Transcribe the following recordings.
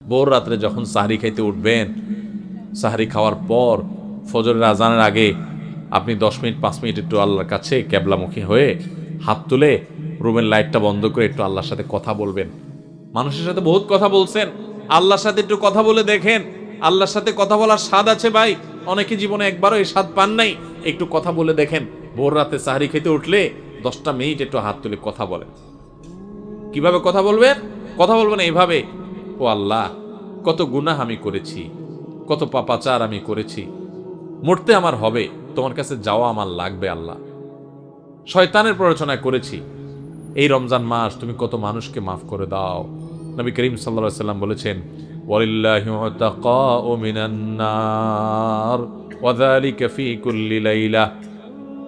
ভোর রাত্রে যখন সাহরি খাইতে উঠবেন, সাহরি খাওয়ার পর ফজরের আজানের আগে আপনি 10 মিনিট 5 মিনিট একটু আল্লাহর কাছে ক্যাবলামুখী হয়ে হাত তুলে রুমের লাইটটা বন্ধ করে একটু আল্লাহর সাথে কথা বলবেন। মানুষের সাথে বহুত কথা বলছেন, আল্লাহর সাথে একটু কথা বলে দেখেন। আল্লাহর সাথে কথা বলার স্বাদ আছে ভাই, অনেকে জীবনে একবারও এই স্বাদ পান নাই। একটু কথা বলে দেখেন। ভোর রাতে সাহরি খেতে উঠলে 10টা মিনিট একটু হাত তুলে কথা বলেন। কিভাবে কথা বলবেন? কথা বলবেন এইভাবে, ও আল্লাহ, কত গুনাহ আমি করেছি, কত পাপাচার আমি করেছি, মরতে আমার হবে, তোমার কাছে যাওয়া আমার লাগবে আল্লাহ। শয়তানের প্ররোচনা করেছি, এই রমজান মাস তুমি কত মানুষকে মাফ করে দাও। নবী করিম সাল্লাল্লাহু আলাইহি ওয়াসাল্লাম বলেছেন, ওয়ালিল্লাহি উতাকাউ মিনান নার ওয়া যালিকা ফি কুল্লি লাইলা।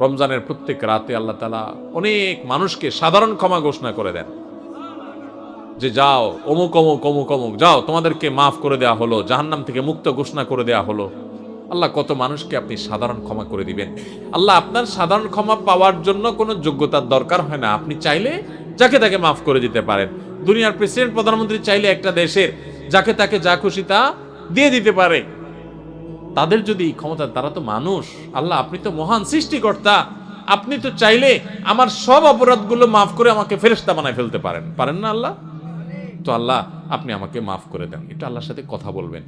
রমজানের প্রত্যেক রাতে আল্লাহ তাআলা অনেক মানুষকে সাধারণ ক্ষমা ঘোষণা করে দেন, যে যাও অমুক অমুক অমুক অমুক, যাও তোমাদেরকে মাফ করে দেওয়া হলো, জাহান্নাম থেকে মুক্ত ঘোষণা করে দেওয়া হলো। আল্লাহ কত মানুষকে আপনি সাধারণ ক্ষমা করে দিবেন। আল্লাহ আপনার সাধারণ ক্ষমা পাওয়ার জন্য কোনো যোগ্যতার দরকার হয় না, আপনি চাইলে যাকে তাকে মাফ করে দিতে পারেন। দুনিয়ার প্রেসিডেন্ট প্রধানমন্ত্রী চাইলে একটা দেশের যাকে তাকে যা খুশি তা দিয়ে দিতে পারে। তাদের যদি ক্ষমতা, তারা তো মানুষ। আল্লাহ আপনি তো মহান সৃষ্টিকর্তা, আপনি তো চাইলে আমার সব অপরাধগুলো মাফ করে আমাকে ফেরেশতা বানায় ফেলতে পারেন, পারেন না আল্লাহ? তো আল্লাহ আপনি আমাকে মাফ করে দেন। একটু আল্লাহর সাথে কথা বলবেন।